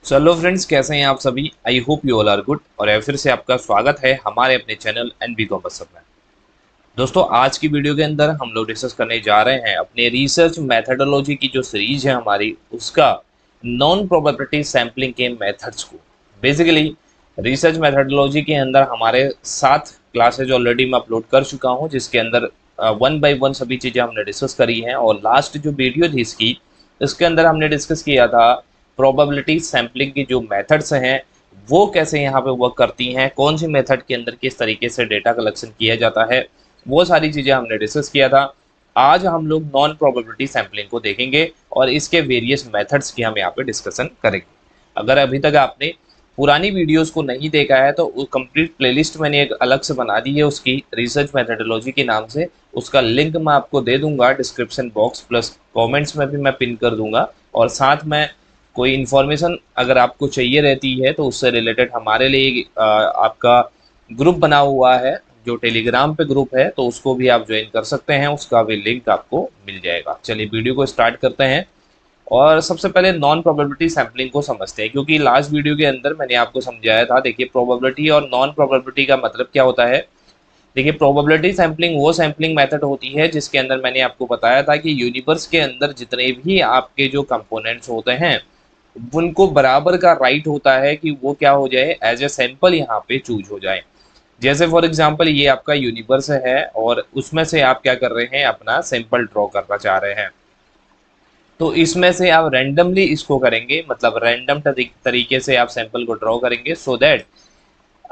चलो फ्रेंड्स, कैसे हैं आप सभी। I hope you all are good. और फिर से आपका स्वागत है हमारे अपने चैनल एनबी कॉमर्स में। दोस्तों, आज की वीडियो के अंदर हम लोग डिस्कस करने जा रहे हैं अपने रिसर्च मैथडोलॉजी की जो सीरीज है हमारी, उसका नॉन प्रोबेबिलिटी सैम्पलिंग के मेथड्स को। बेसिकली रिसर्च मैथडोलॉजी के अंदर हमारे 7 क्लासेज ऑलरेडी मैं अपलोड कर चुका हूं, जिसके अंदर वन बाय वन सभी चीज़ें हमने डिस्कस करी हैं। और लास्ट जो वीडियो थी इसके अंदर हमने डिस्कस किया था प्रोबेबिलिटी सैम्पलिंग की जो मेथड्स हैं वो कैसे यहाँ पे वर्क करती हैं, कौन सी मेथड के अंदर किस तरीके से डेटा कलेक्शन किया जाता है, वो सारी चीज़ें हमने डिस्कस किया था। आज हम लोग नॉन प्रोबेबिलिटी सैम्पलिंग को देखेंगे और इसके वेरियस मेथड्स की हम यहाँ पे डिस्कशन करेंगे। अगर अभी तक आपने पुरानी वीडियोस को नहीं देखा है तो कंप्लीट प्लेलिस्ट मैंने एक अलग से बना दी है उसकी, रिसर्च मैथडोलॉजी के नाम से। उसका लिंक मैं आपको दे दूंगा डिस्क्रिप्शन बॉक्स प्लस कमेंट्स में भी मैं पिन कर दूंगा। और साथ में कोई इन्फॉर्मेशन अगर आपको चाहिए रहती है तो उससे रिलेटेड हमारे लिए आपका ग्रुप बना हुआ है, जो टेलीग्राम पे ग्रुप है, तो उसको भी आप ज्वाइन कर सकते हैं। उसका भी लिंक आपको मिल जाएगा। चलिए वीडियो को स्टार्ट करते हैं और सबसे पहले नॉन प्रोबेबिलिटी सैम्पलिंग को समझते हैं, क्योंकि लास्ट वीडियो के अंदर मैंने आपको समझाया था। देखिए, प्रोबेबिलिटी और नॉन प्रोबेबिलिटी का मतलब क्या होता है। देखिए, प्रोबेबिलिटी सैम्पलिंग वो सैम्पलिंग मेथड होती है जिसके अंदर मैंने आपको बताया था कि यूनिवर्स के अंदर जितने भी आपके जो कंपोनेंट्स होते हैं उनको बराबर का राइट होता है कि वो क्या हो जाए, एज ए सैंपल यहाँ पे चूज हो जाए। जैसे फॉर एग्जांपल ये आपका यूनिवर्स है और उसमें से आप क्या कर रहे हैं, अपना सैंपल ड्रॉ करना चाह रहे हैं। तो इसमें से आप रैंडमली इसको करेंगे, मतलब रैंडम तरीके से आप सैंपल को ड्रॉ करेंगे, so that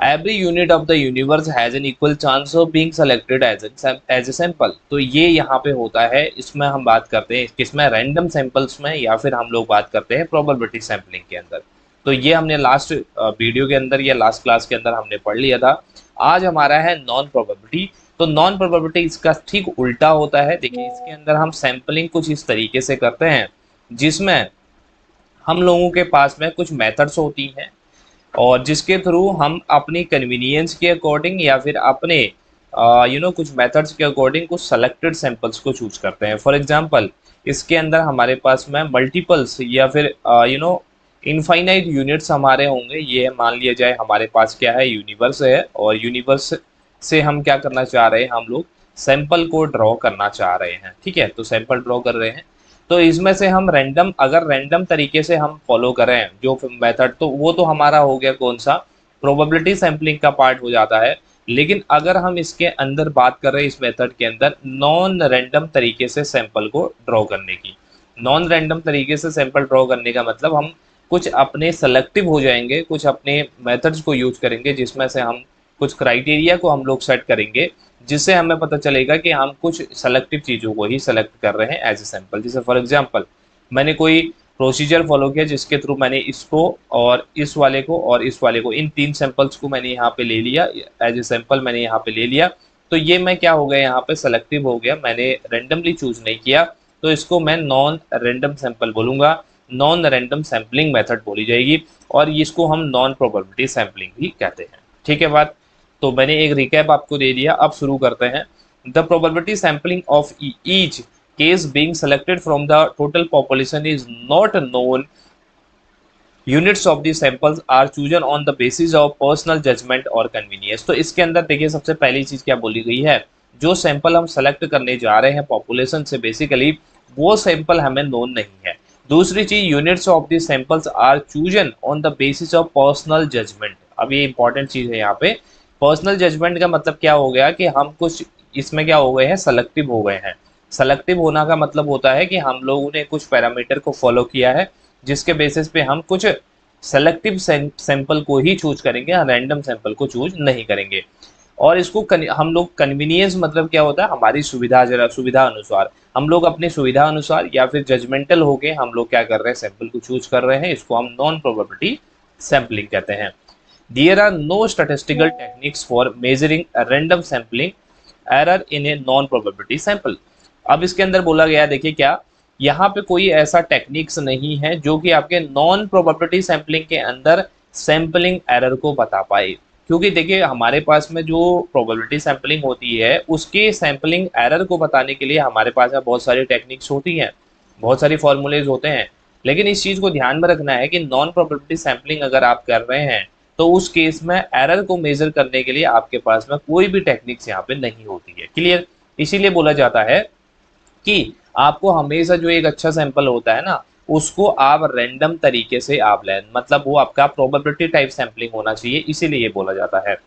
every unit of the universe has an equal chance of being selected as a sample। तो ये यहाँ पे होता है। इसमें हम बात करते हैं किसमें, रैंडम सैंपल्स में, या फिर हम लोग बात करते हैं प्रोबेबिलिटी सैम्पलिंग के अंदर। तो ये हमने लास्ट वीडियो के अंदर या लास्ट क्लास के अंदर हमने पढ़ लिया था। आज हमारा है नॉन प्रोबेबिलिटी। तो नॉन प्रोबेबिलिटी इसका ठीक उल्टा होता है। देखिए, इसके अंदर हम सैम्पलिंग कुछ इस तरीके से करते हैं जिसमें हम लोगों के पास में कुछ मेथड्स होती हैं और जिसके थ्रू हम अपनी कन्वीनियंस के अकॉर्डिंग या फिर अपने कुछ मेथड्स के अकॉर्डिंग कुछ सेलेक्टेड सैंपल्स को चूज करते हैं। फॉर एग्जांपल, इसके अंदर हमारे पास में मल्टीपल्स या फिर इनफाइनाइट यूनिट्स हमारे होंगे। ये मान लिया जाए हमारे पास क्या है, यूनिवर्स है, और यूनिवर्स से हम क्या करना चाह रहे हैं, हम लोग सैंपल को ड्रॉ करना चाह रहे हैं। ठीक है, तो सैंपल ड्रॉ कर रहे हैं। तो इसमें से हम रैंडम, अगर रैंडम तरीके से हम फॉलो करें जो मेथड, तो वो तो हमारा हो गया कौन सा, प्रोबेबिलिटी सैम्पलिंग का पार्ट हो जाता है। लेकिन अगर हम इसके अंदर बात कर रहे हैं, इस मेथड के अंदर नॉन रैंडम तरीके से सैंपल को ड्रॉ करने की, नॉन रैंडम तरीके से सैंपल ड्रॉ करने का मतलब हम कुछ अपने सेलेक्टिव हो जाएंगे, कुछ अपने मेथड्स को यूज करेंगे जिसमें से हम कुछ क्राइटेरिया को हम लोग सेट करेंगे, जिससे हमें पता चलेगा कि हम कुछ सेलेक्टिव चीज़ों को ही सेलेक्ट कर रहे हैं एज ए सैंपल। जैसे फॉर एग्जांपल, मैंने कोई प्रोसीजर फॉलो किया जिसके थ्रू मैंने इसको और इस वाले को और इस वाले को, इन 3 सैंपल्स को मैंने यहाँ पे ले लिया एज ए सैंपल, मैंने यहाँ पे ले लिया। तो ये मैं क्या हो गया, यहाँ पे सेलेक्टिव हो गया, मैंने रैंडमली चूज नहीं किया। तो इसको मैं नॉन रैंडम सैंपल बोलूँगा, नॉन रैंडम सैम्पलिंग मेथड बोली जाएगी, और इसको हम नॉन प्रोबेबिलिटी सैम्पलिंग भी कहते हैं। ठीक है बात। तो मैंने एक रिकैप आपको दे दिया, अब शुरू करते हैं। The probability sampling of each case being selected from the total population is not known. Units of the samples are chosen on the basis of personal judgement और कन्वीनियंस। तो इसके अंदर देखिए, सबसे पहली चीज क्या बोली गई है, जो सैंपल हम सेलेक्ट करने जा रहे हैं पॉपुलेशन से, बेसिकली वो सैंपल हमें नोन नहीं है। दूसरी चीज, units of the samples are chosen on the basis of personal judgement. अब ये इंपॉर्टेंट चीज है यहाँ पे। पर्सनल जजमेंट का मतलब क्या हो गया कि हम कुछ इसमें क्या हो गए हैं, सेलेक्टिव हो गए हैं। सेलेक्टिव होना का मतलब होता है कि हम लोगों ने कुछ पैरामीटर को फॉलो किया है जिसके बेसिस पे हम कुछ सेलेक्टिव सैंपल को ही चूज करेंगे, रैंडम सैंपल को चूज नहीं करेंगे। और इसको हम लोग कन्वीनियंस मतलब क्या होता है, हमारी सुविधा, जरा सुविधा अनुसार हम लोग अपनी सुविधा अनुसार या फिर जजमेंटल होके हम लोग क्या कर रहे हैं, सैंपल को चूज कर रहे हैं। इसको हम नॉन प्रोबेबिलिटी सैम्पलिंग कहते हैं। There are no statistical techniques for measuring a random sampling error in a non-probability sample। अब इसके अंदर बोला गया, देखिए क्या, यहाँ पे कोई ऐसा टेक्निक्स नहीं है जो कि आपके नॉन प्रोबेबिलिटी सैम्पलिंग के अंदर सैम्पलिंग एरर को बता पाए। क्योंकि देखिए, हमारे पास में जो प्रोबेबिलिटी सैम्पलिंग होती है उसके सैम्पलिंग एरर को बताने के लिए हमारे पास बहुत सारी टेक्निक्स होती हैं, बहुत सारी फॉर्मूलेज होते हैं। लेकिन इस चीज़ को ध्यान में रखना है कि नॉन प्रोबेबिलिटी सैम्पलिंग अगर आप कर रहे हैं तो उस केस में एरर को मेजर करने के लिए आपके पास में कोई भी टेक्निक्स यहाँ पे नहीं होती है। क्लियर? इसीलिए बोला जाता है कि आपको हमेशा जो एक अच्छा सैंपल होता है ना, उसको आप रैंडम तरीके से आप लें, मतलब वो आपका प्रोबेबिलिटी टाइप सैंपलिंग होना चाहिए, इसीलिए ये बोला जाता है।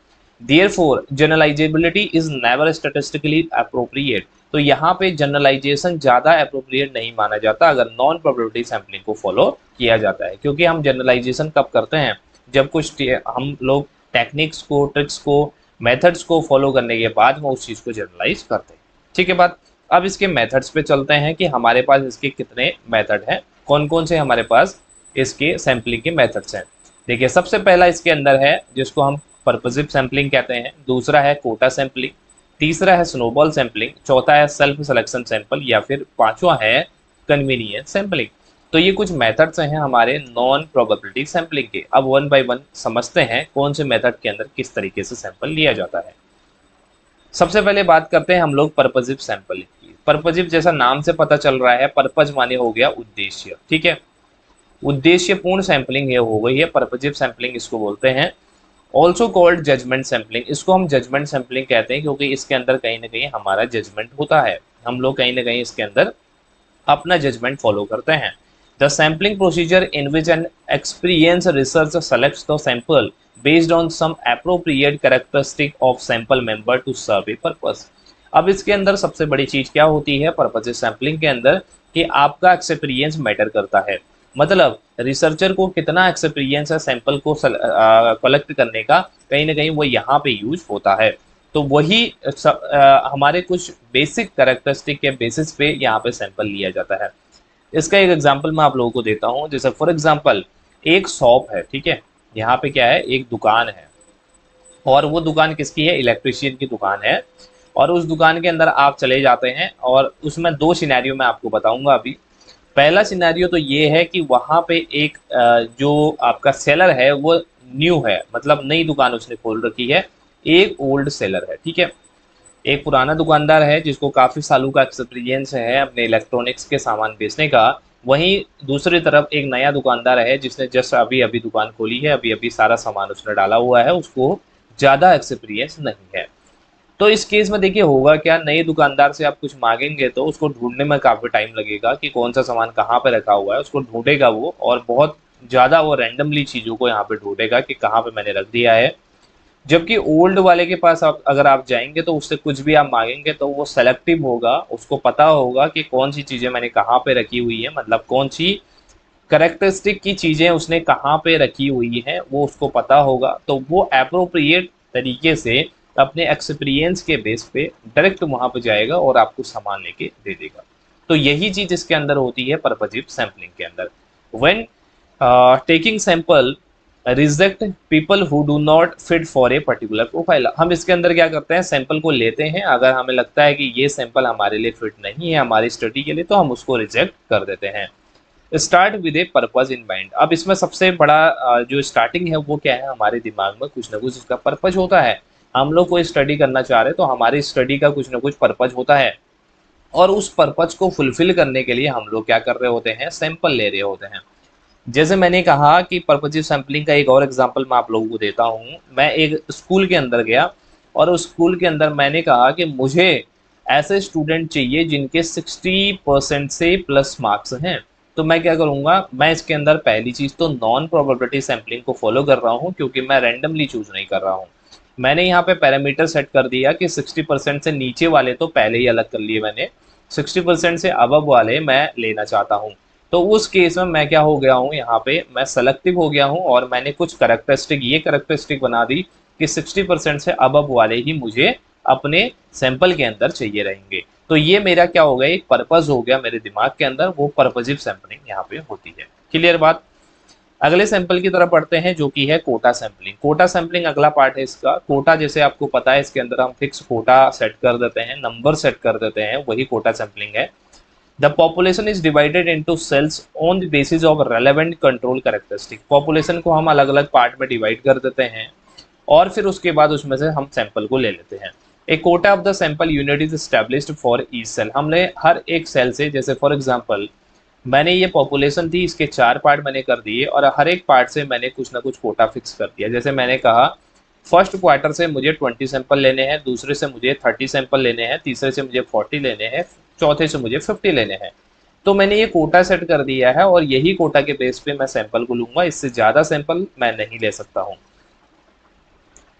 Therefore, generalizability is never statistically appropriate। तो यहाँ पे जनरलाइजेशन ज़्यादा अप्रोप्रिएट नहीं माना जाता अगर नॉन प्रोबेबिलिटी सैम्पलिंग को फॉलो किया जाता है, क्योंकि हम जनरलाइजेशन कब करते हैं, जब कुछ हम लोग टेक्निक्स को, ट्रिक्स को, मेथड्स को फॉलो करने के बाद में उस चीज़ को जनरलाइज करते हैं। ठीक है बात? अब इसके मेथड्स पे चलते हैं कि हमारे पास इसके कितने मेथड हैं, कौन कौन से हमारे पास इसके सैम्पलिंग के मेथड्स हैं। देखिए, सबसे पहला इसके अंदर है जिसको हम पर्पसिव सैम्पलिंग कहते हैं, दूसरा है कोटा सैम्पलिंग, तीसरा है स्नोबॉल सैम्पलिंग, चौथा है सेल्फ सिलेक्शन सैंपल, या फिर पांचवा है कन्वीनियंस सैम्पलिंग। तो ये कुछ मेथड्स हैं हमारे नॉन प्रोबेबिलिटी सैम्पलिंग के। अब वन बाय वन समझते हैं कौन से मेथड के अंदर किस तरीके से सैंपल लिया जाता है। सबसे पहले बात करते हैं हम लोग पर्पसिव सैंपलिंग की। पर्पसिव जैसा नाम से पता चल रहा है, पर्पज माने हो गया उद्देश्य, ठीक है, उद्देश्यपूर्ण सैंपलिंग ये हो गई है, पर्पसिव सैंपलिंग इसको बोलते हैं। ऑल्सो कॉल्ड जजमेंट सैंपलिंग, इसको हम जजमेंट सैंपलिंग कहते हैं क्योंकि इसके अंदर कहीं ना कहीं हमारा जजमेंट होता है, हम लोग कहीं ना कहीं इसके अंदर अपना जजमेंट फॉलो करते हैं। The sampling procedure in which an experience research selects the sample based on some appropriate characteristic of sample member to serve a purpose. अब इसके अंदर सबसे बड़ी चीज क्या होती है पर्पसिव सैंपलिंग के अंदर, कि आपका एक्सपीरियंस मैटर करता है। मतलब रिसर्चर को कितना एक्सपीरियंस है सैंपल को कलेक्ट करने का, कहीं ना कहीं वो यहाँ पे यूज होता है। तो वही हमारे कुछ बेसिक कैरेक्टरिस्टिक के बेसिस पे यहाँ पे सैंपल लिया जाता है। इसका एक एग्जांपल मैं आप लोगों को देता हूँ। जैसे फॉर एग्जांपल एक शॉप है, ठीक है, यहाँ पे क्या है, एक दुकान है, और वो दुकान किसकी है, इलेक्ट्रिशियन की दुकान है। और उस दुकान के अंदर आप चले जाते हैं और उसमें दो सिनेरियो मैं आपको बताऊंगा अभी। पहला सिनेरियो तो ये है कि वहाँ पे एक जो आपका सेलर है वो न्यू है, मतलब नई दुकान उसने खोल रखी है। एक ओल्ड सेलर है, ठीक है, एक पुराना दुकानदार है जिसको काफ़ी सालों का एक्सपीरियंस है अपने इलेक्ट्रॉनिक्स के सामान बेचने का। वहीं दूसरी तरफ एक नया दुकानदार है जिसने जस्ट अभी अभी दुकान खोली है, अभी अभी सारा सामान उसने डाला हुआ है, उसको ज़्यादा एक्सपीरियंस नहीं है। तो इस केस में देखिए होगा क्या, नए दुकानदार से आप कुछ मांगेंगे तो उसको ढूंढने में काफ़ी टाइम लगेगा कि कौन सा सामान कहाँ पे रखा हुआ है, उसको ढूंढेगा वो, और बहुत ज़्यादा वो रैंडमली चीज़ों को यहाँ पे ढूंढेगा कि कहाँ पे मैंने रख दिया है। जबकि ओल्ड वाले के पास अगर आप जाएंगे तो उससे कुछ भी आप मांगेंगे तो वो सेलेक्टिव होगा, उसको पता होगा कि कौन सी चीज़ें मैंने कहाँ पे रखी हुई है, मतलब कौन सी करेक्टरिस्टिक की चीज़ें उसने कहाँ पे रखी हुई हैं वो उसको पता होगा। तो वो अप्रोप्रिएट तरीके से अपने एक्सपीरियंस के बेस पे डायरेक्ट वहाँ पे जाएगा और आपको सामान लेके दे देगा। तो यही चीज़ इसके अंदर होती है पर्पसिव सैंपलिंग के अंदर। When taking sample reject people who do not fit for a particular profile. हम इसके अंदर क्या करते हैं, सैंपल को लेते हैं, अगर हमें लगता है कि ये सैंपल हमारे लिए फिट नहीं है हमारी स्टडी के लिए तो हम उसको रिजेक्ट कर देते हैं। Start with A purpose in mind. अब इसमें सबसे बड़ा जो स्टार्टिंग है वो क्या है, हमारे दिमाग में कुछ ना कुछ उसका पर्पज होता है। हम लोग कोई स्टडी करना चाह रहे हैं तो हमारी स्टडी का कुछ ना कुछ पर्पज होता है, और उस पर्पज को फुलफिल करने के लिए हम लोग क्या कर रहे होते हैं, सैंपल ले रहे होते हैं। जैसे मैंने कहा कि पर्पसिव सैंपलिंग का एक और एग्जांपल मैं आप लोगों को देता हूँ। मैं एक स्कूल के अंदर गया और उस स्कूल के अंदर मैंने कहा कि मुझे ऐसे स्टूडेंट चाहिए जिनके 60% से प्लस मार्क्स हैं। तो मैं क्या करूँगा, मैं इसके अंदर पहली चीज़ तो नॉन प्रोबेबिलिटी सैंपलिंग को फॉलो कर रहा हूँ, क्योंकि मैं रैंडमली चूज नहीं कर रहा हूँ। मैंने यहाँ पे पैरामीटर सेट कर दिया कि 60% से नीचे वाले तो पहले ही अलग कर लिए मैंने, 60% से अबव वाले मैं लेना चाहता हूँ। तो उस केस में मैं क्या हो गया हूँ, यहाँ पे मैं सेलेक्टिव हो गया हूँ और मैंने कुछ करेक्टरिस्टिक ये करेक्टरिस्टिक बना दी कि 60% से अबव वाले ही मुझे अपने सैंपल के अंदर चाहिए रहेंगे। तो ये मेरा क्या हो गया, एक पर्पज हो गया मेरे दिमाग के अंदर, वो पर्पसिव सैंपलिंग यहाँ पे होती है। क्लियर बात? अगले सैंपल की तरफ पढ़ते हैं जो कि है कोटा सैंपलिंग। कोटा सैंपलिंग अगला पार्ट है इसका। कोटा जैसे आपको पता है इसके अंदर हम फिक्स कोटा सेट कर देते हैं, नंबर सेट कर देते हैं, वही कोटा सैंपलिंग है। The population is divided into cells on the basis of relevant control characteristic. Population को हम अलग अलग पार्ट में डिवाइड कर देते हैं और फिर उसके बाद उसमें से हम सैंपल को ले लेते हैं। एक quota of the sample unit is established for each cell. हमने हर एक सेल से, जैसे फॉर एग्जांपल मैंने ये पॉपुलेशन थी, इसके 4 पार्ट मैंने कर दिए और हर एक पार्ट से मैंने कुछ ना कुछ कोटा फिक्स कर दिया। जैसे मैंने कहा फर्स्ट क्वार्टर से मुझे 20 सैंपल लेने हैं, दूसरे से मुझे 30 सैंपल लेने हैं, तीसरे से मुझे 40 लेने हैं, चौथे से मुझे 50 लेने हैं। तो मैंने ये कोटा सेट कर दिया है और यही कोटा के बेस पे मैं सैंपल को लूंगा, इससे ज़्यादा सैंपल मैं नहीं ले सकता हूँ।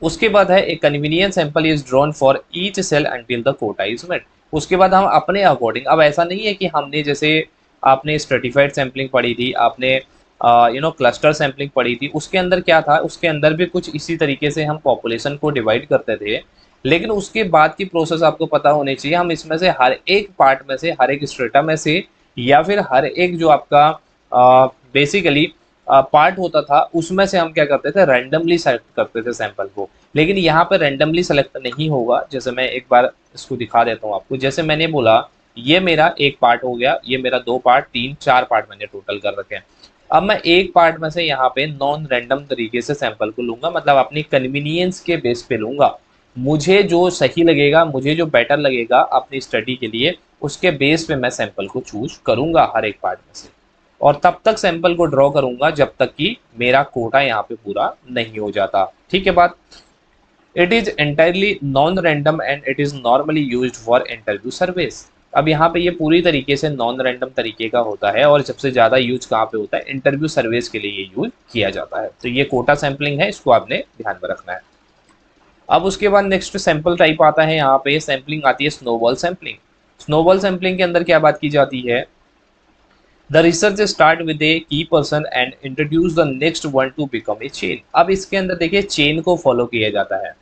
उसके बाद है एक convenience sample is drawn for each cell until the quota is met. उसके बाद हम अपने अकॉर्डिंग, अब ऐसा नहीं है कि हमने जैसे आपने स्ट्रेटिफाइड सैम्पलिंग पढ़ी थी, आपने क्लस्टर सैम्पलिंग पढ़ी थी, उसके अंदर क्या था, उसके अंदर भी कुछ इसी तरीके से हम पॉपुलेशन को डिवाइड करते थे। लेकिन उसके बाद की प्रोसेस आपको पता होनी चाहिए, हम इसमें से हर एक पार्ट में से, हर एक स्ट्रेटा में से, या फिर हर एक जो आपका बेसिकली पार्ट होता था उसमें से हम क्या करते थे, रैंडमली सेलेक्ट करते थे सैंपल को। लेकिन यहाँ पे रैंडमली सेलेक्ट नहीं होगा। जैसे मैं एक बार इसको दिखा देता हूँ आपको। जैसे मैंने बोला ये मेरा एक पार्ट हो गया, ये मेरा 2 पार्ट, 3, 4 पार्ट मैंने टोटल कर रखे हैं। अब मैं एक पार्ट में से यहाँ पे नॉन रैंडम तरीके से सैंपल को लूंगा, मतलब अपनी कन्वीनियंस के बेस पे लूंगा। मुझे जो सही लगेगा, मुझे जो बेटर लगेगा अपनी स्टडी के लिए, उसके बेस पे मैं सैंपल को चूज करूंगा हर एक पार्ट में से। और तब तक सैंपल को ड्रॉ करूंगा जब तक कि मेरा कोटा यहाँ पे पूरा नहीं हो जाता। ठीक है बात। It is entirely non random and it is normally used for interview surveys. अब यहाँ पे ये पूरी तरीके से नॉन रैंडम तरीके का होता है और सबसे ज़्यादा यूज कहाँ पे होता है, इंटरव्यू सर्वेस के लिए ये यूज किया जाता है। तो ये कोटा सैम्पलिंग है, इसको आपने ध्यान में रखना है। अब उसके बाद नेक्स्ट सैंपल टाइप आता है, यहाँ पे सैंपलिंग आती है स्नोबॉल सैंपलिंग। स्नोबॉल सैंपलिंग के अंदर क्या बात की जाती है, द रिसर्च स्टार्ट विद ए की person and introduce the next one two become a chain. अब इसके अंदर देखिए चेन को फॉलो किया जाता है।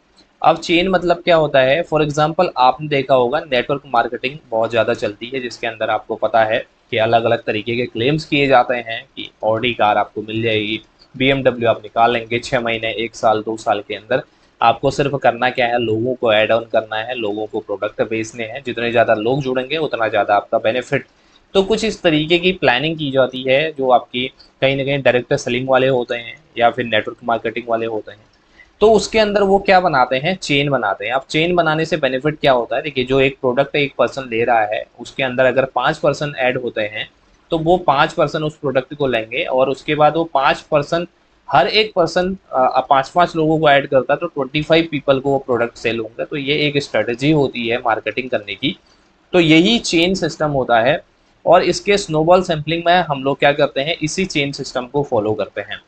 अब चेन मतलब क्या होता है, फॉर एग्जांपल आपने देखा होगा नेटवर्क मार्केटिंग बहुत ज़्यादा चलती है, जिसके अंदर आपको पता है कि अलग अलग तरीके के क्लेम्स किए जाते हैं कि ऑडी कार आपको मिल जाएगी, BMW आप निकाल लेंगे 6 महीने, 1 साल, 2 साल के अंदर। आपको सिर्फ करना क्या है, लोगों को ऐड ऑन करना है, लोगों को प्रोडक्ट बेचने हैं, जितने ज़्यादा लोग जुड़ेंगे उतना ज़्यादा आपका बेनिफिट। तो कुछ इस तरीके की प्लानिंग की जाती है जो आपकी कहीं ना कहीं डायरेक्ट सेलिंग वाले होते हैं या फिर नेटवर्क मार्केटिंग वाले होते हैं। तो उसके अंदर वो क्या बनाते हैं, चेन बनाते हैं। अब चेन बनाने से बेनिफिट क्या होता है, देखिए जो एक प्रोडक्ट एक पर्सन ले रहा है उसके अंदर अगर 5 पर्सन ऐड होते हैं तो वो 5 पर्सन उस प्रोडक्ट को लेंगे और उसके बाद वो 5 पर्सन, हर एक पर्सन 5-5 लोगों को ऐड करता है तो 25 पीपल को वो प्रोडक्ट सेल होंगे। तो ये एक स्ट्रेटजी होती है मार्केटिंग करने की। तो यही चेन सिस्टम होता है और इसके स्नोबॉल सैम्पलिंग में हम लोग क्या करते हैं, इसी चेन सिस्टम को फॉलो करते हैं।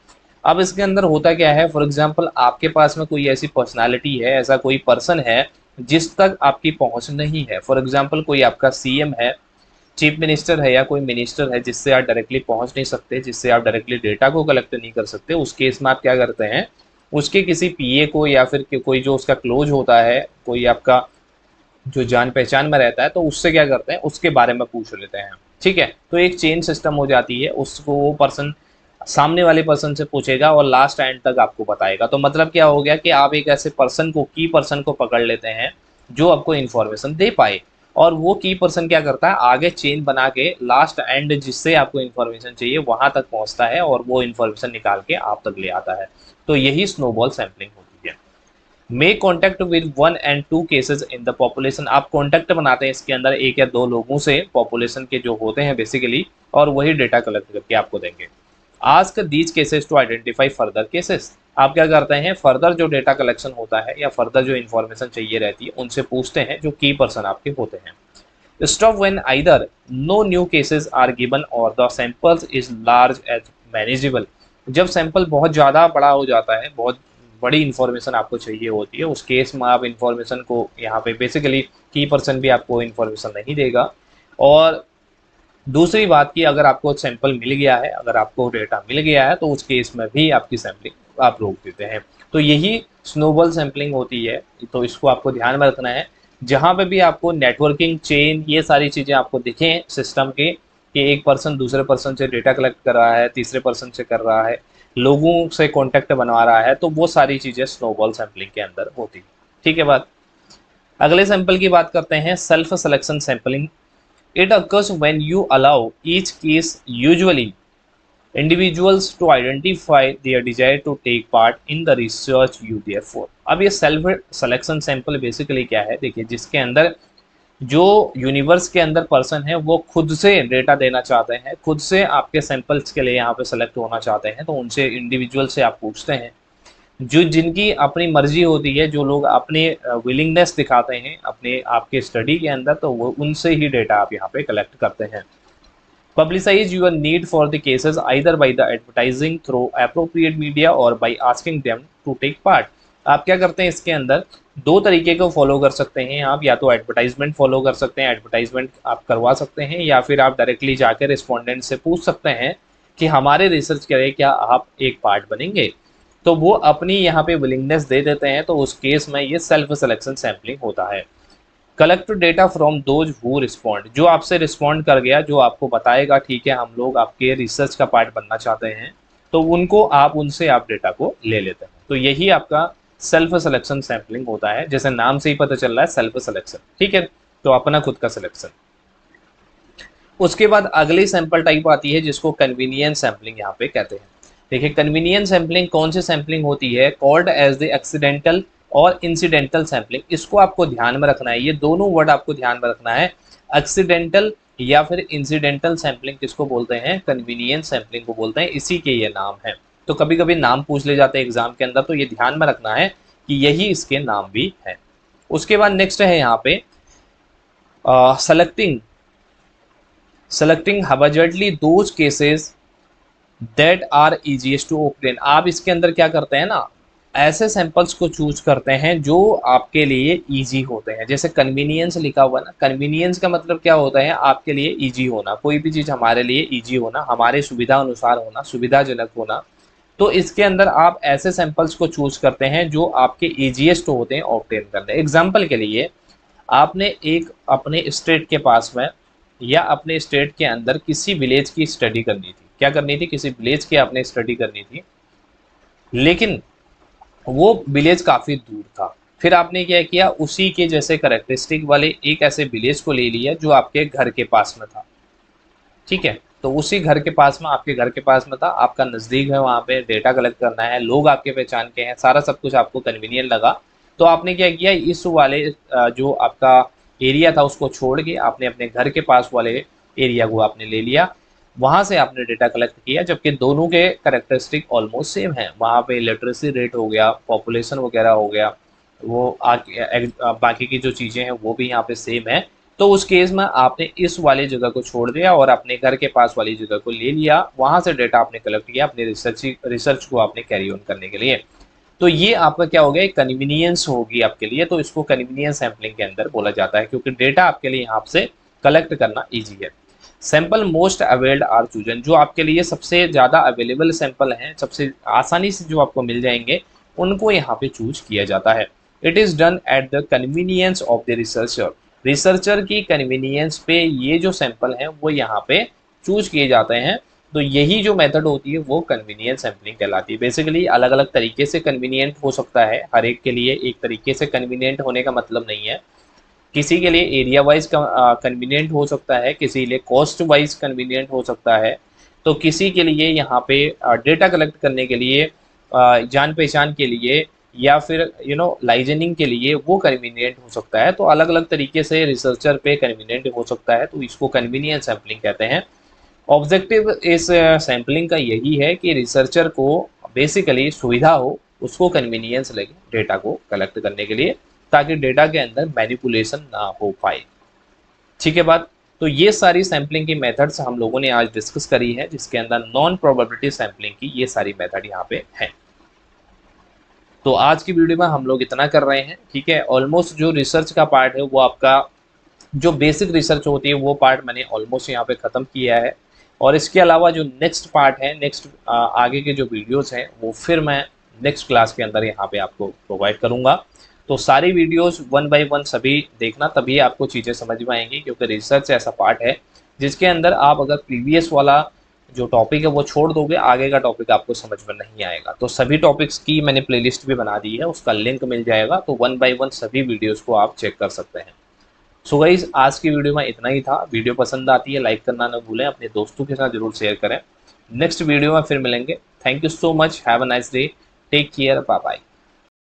अब इसके अंदर होता क्या है, फॉर एग्जांपल आपके पास में कोई ऐसी पर्सनालिटी है, ऐसा कोई पर्सन है जिस तक आपकी पहुंच नहीं है। फॉर एग्जांपल कोई आपका CM है, चीफ मिनिस्टर है या कोई मिनिस्टर है जिससे आप डायरेक्टली पहुंच नहीं सकते, जिससे आप डायरेक्टली डेटा को कलेक्ट नहीं कर सकते। उस केस में आप क्या करते हैं, उसके किसी PA को या फिर कोई जो उसका क्लोज होता है, कोई आपका जो जान पहचान में रहता है, तो उससे क्या करते हैं, उसके बारे में पूछ लेते हैं। ठीक है, तो एक चेन सिस्टम हो जाती है, उसको वो पर्सन सामने वाले पर्सन से पूछेगा और लास्ट एंड तक आपको बताएगा। तो मतलब क्या हो गया कि आप एक ऐसे पर्सन को, की पर्सन को पकड़ लेते हैं जो आपको इन्फॉर्मेशन दे पाए और वो की पर्सन क्या करता है, आगे चेन बना के लास्ट एंड जिससे आपको इन्फॉर्मेशन चाहिए वहां तक पहुंचता है और वो इन्फॉर्मेशन निकाल के आप तक ले आता है। तो यही स्नोबॉल सैम्पलिंग होती है। Make contact with 1 and 2 cases in the population. आप कॉन्टैक्ट बनाते हैं इसके अंदर 1 या 2 लोगों से, पॉपुलेशन के जो होते हैं बेसिकली, और वही डेटा कलेक्ट करके आपको देंगे। Ask these cases to identify further cases. आप क्या करते हैं, फर्दर जो डेटा कलेक्शन होता है या फर्दर जो इन्फॉर्मेशन चाहिए रहती है उनसे पूछते हैं जो की पर्सन आपके होते हैं। Stop when either no new cases are given और the samples is large as manageable. जब सैंपल बहुत ज़्यादा बड़ा हो जाता है, बहुत बड़ी इन्फॉर्मेशन आपको चाहिए होती है, उस केस में आप इन्फॉर्मेशन को यहाँ पे बेसिकली की पर्सन भी आपको इन्फॉर्मेशन नहीं देगा। और दूसरी बात की, अगर आपको सैंपल मिल गया है, अगर आपको डेटा मिल गया है तो उस केस में भी आपकी सैंपलिंग आप रोक देते हैं। तो यही स्नोबॉल सैंपलिंग होती है। तो इसको आपको ध्यान में रखना है। जहाँ पे भी आपको नेटवर्किंग, चेन, ये सारी चीज़ें आपको दिखें सिस्टम के कि एक पर्सन दूसरे पर्सन से डेटा कलेक्ट कर रहा है, तीसरे पर्सन से कर रहा है, लोगों से कॉन्टैक्ट बनवा रहा है, तो वो सारी चीज़ें स्नोबॉल सैंपलिंग के अंदर होती है। ठीक है बात। अगले सैंपल की बात करते हैं, self selection sampling. It occurs when you allow each case, usually individuals, to identify their desire to take part in the research you therefore। अब ये सेल्फ सिलेक्शन सैंपल बेसिकली क्या है, देखिए जिसके अंदर जो यूनिवर्स के अंदर पर्सन है वो खुद से डेटा देना चाहते हैं, खुद से आपके सैंपल्स के लिए यहाँ पे सेलेक्ट होना चाहते हैं, तो उनसे इंडिविजुअल से आप पूछते हैं। जो जिनकी अपनी मर्जी होती है, जो लोग अपने विलिंगनेस दिखाते हैं अपने आपके स्टडी के अंदर, तो वो उनसे ही डेटा आप यहाँ पे कलेक्ट करते हैं। Publicize your need for the cases either by the advertising through appropriate media or by asking them to take part। आप क्या करते हैं इसके अंदर, दो तरीके को फॉलो कर सकते हैं आप, या तो एडवर्टाइजमेंट फॉलो कर सकते हैं, एडवर्टाइजमेंट आप करवा सकते हैं, या फिर आप डायरेक्टली जाकर रिस्पोंडेंट से पूछ सकते हैं कि हमारे रिसर्च के लिए क्या आप एक पार्ट बनेंगे। तो वो अपनी यहाँ पे विलिंगनेस दे देते हैं, तो उस केस में ये सेल्फ सिलेक्शन सैम्पलिंग होता है। Collect data from those who respond, जो आपसे रिस्पॉन्ड कर गया, जो आपको बताएगा ठीक है हम लोग आपके रिसर्च का पार्ट बनना चाहते हैं, तो उनको आप उनसे आप डेटा को ले लेते हैं। तो यही आपका सेल्फ सिलेक्शन सैम्पलिंग होता है, जैसे नाम से ही पता चल रहा है सेल्फ सिलेक्शन, ठीक है, तो अपना खुद का सिलेक्शन। उसके बाद अगली सैंपल टाइप आती है जिसको कन्वीनियंस सैम्पलिंग यहाँ पे कहते हैं। देखिए कन्वीनियंस सैम्पलिंग कौन सी सैम्पलिंग होती है, कॉल्ड एज द एक्सीडेंटल और इंसिडेंटल सैम्पलिंग। इसको आपको ध्यान में रखना है, ये दोनों वर्ड आपको ध्यान में रखना है। एक्सीडेंटल या फिर इंसिडेंटल सैम्पलिंग किसको बोलते हैं, कन्वीनियंस सैम्पलिंग को बोलते हैं, इसी के ये नाम है। तो कभी कभी नाम पूछ ले जाते हैं एग्जाम के अंदर, तो ये ध्यान में रखना है कि यही इसके नाम भी है। उसके बाद नेक्स्ट है यहाँ पे selecting haphazardly those cases that are easiest to obtain. आप इसके अंदर क्या करते हैं ना, ऐसे सैंपल्स को चूज करते हैं जो आपके लिए इजी होते हैं। जैसे कन्वीनियंस लिखा हुआ ना, कन्वीनियंस का मतलब क्या होता है, आपके लिए इजी होना, कोई भी चीज़ हमारे लिए इजी होना, हमारे सुविधा अनुसार होना, सुविधाजनक होना। तो इसके अंदर आप ऐसे सैंपल्स को चूज करते हैं जो आपके इजीएस्ट होते हैं ऑब्टेन करने। एग्जाम्पल के लिए आपने एक अपने स्टेट के पास में या अपने स्टेट के अंदर किसी विलेज की स्टडी करनी थी, क्या करनी थी, किसी विलेज की आपने स्टडी करनी थी, लेकिन वो विलेज काफ़ी दूर था। फिर आपने क्या किया, उसी के जैसे करेक्टरिस्टिक वाले एक ऐसे विलेज को ले लिया जो आपके घर के पास में था, ठीक है। तो उसी घर के पास में, आपके घर के पास में था, आपका नज़दीक है, वहाँ पे डेटा कलेक्ट करना है, लोग आपके पहचान के हैं, सारा सब कुछ आपको कन्वीनियंट लगा। तो आपने क्या किया, इस वाले जो आपका एरिया था उसको छोड़ के आपने अपने घर के पास वाले एरिया को आपने ले लिया, वहाँ से आपने डेटा कलेक्ट किया, जबकि दोनों के करेक्टरिस्टिक ऑलमोस्ट सेम हैं। वहाँ पे लिटरेसी रेट हो गया, पॉपुलेशन वगैरह हो गया, वो बाकी की जो चीज़ें हैं वो भी यहाँ पे सेम है। तो उस केस में आपने इस वाली जगह को छोड़ दिया और अपने घर के पास वाली जगह को ले लिया, वहाँ से डेटा आपने कलेक्ट किया अपने रिसर्च को आपने कैरी ऑन करने के लिए। तो ये आपका क्या हो गया, कन्वीनियंस होगी आपके लिए। तो इसको कन्वीनियंस सैम्पलिंग के अंदर बोला जाता है, क्योंकि डेटा आपके लिए यहाँ से कलेक्ट करना ईजी है। Sample most availed are chosen, जो आपके लिए सबसे ज़्यादा अवेलेबल सैंपल हैं, सबसे आसानी से जो आपको मिल जाएंगे, उनको यहाँ पे चूज किया जाता है। It is done at the convenience of the researcher, researcher की कन्वीनियंस पे ये जो सैंपल हैं वो यहाँ पे चूज किए जाते हैं। तो यही जो मेथड होती है वो कन्वीनियंस सैम्पलिंग कहलाती है। बेसिकली अलग अलग तरीके से कन्वीनियंट हो सकता है, हर एक के लिए एक तरीके से कन्वीनियंट होने का मतलब नहीं है। किसी के लिए एरिया वाइज कन्वीनियंट हो सकता है, किसी के लिए कॉस्ट वाइज कन्वीनियंट हो सकता है, तो किसी के लिए यहाँ पे डेटा कलेक्ट करने के लिए, जान पहचान के लिए, या फिर लाइजनिंग के लिए वो कन्वीनियंट हो सकता है। तो अलग अलग तरीके से रिसर्चर पे कन्वीनियंट हो सकता है, तो इसको कन्वीनियंट सैम्पलिंग कहते हैं। ऑब्जेक्टिव इस सैम्पलिंग का यही है कि रिसर्चर को बेसिकली सुविधा हो, उसको कन्वीनियंस लगे डेटा को कलेक्ट करने के लिए, ताकि डेटा के अंदर मैनिपुलेशन ना हो पाए, ठीक है बात। तो ये सारी सैम्पलिंग की मेथड्स हम लोगों ने आज डिस्कस करी है, जिसके अंदर नॉन प्रोबेबिलिटी सैम्पलिंग की ये सारी मेथड यहाँ पे हैं। तो आज की वीडियो में हम लोग इतना कर रहे हैं, ठीक है। ऑलमोस्ट जो रिसर्च का पार्ट है वो आपका जो बेसिक रिसर्च होती है वो पार्ट मैंने ऑलमोस्ट यहाँ पे ख़त्म किया है। और इसके अलावा जो नेक्स्ट पार्ट है, नेक्स्ट आगे के जो वीडियोस हैं वो फिर मैं नेक्स्ट क्लास के अंदर यहाँ पे आपको प्रोवाइड करूँगा। तो सारी वीडियोस 1 बाय 1 सभी देखना, तभी आपको चीज़ें समझ में आएंगी, क्योंकि रिसर्च ऐसा पार्ट है जिसके अंदर आप अगर प्रीवियस वाला जो टॉपिक है वो छोड़ दोगे, आगे का टॉपिक आपको समझ में नहीं आएगा। तो सभी टॉपिक्स की मैंने प्लेलिस्ट भी बना दी है, उसका लिंक मिल जाएगा, तो 1 बाय 1 सभी वीडियोज़ को आप चेक कर सकते हैं। सो गाइस, आज की वीडियो में इतना ही था। वीडियो पसंद आती है लाइक करना न भूलें, अपने दोस्तों के साथ जरूर शेयर करें। नेक्स्ट वीडियो में फिर मिलेंगे। Thank you so much, have a nice day, take care, bye bye.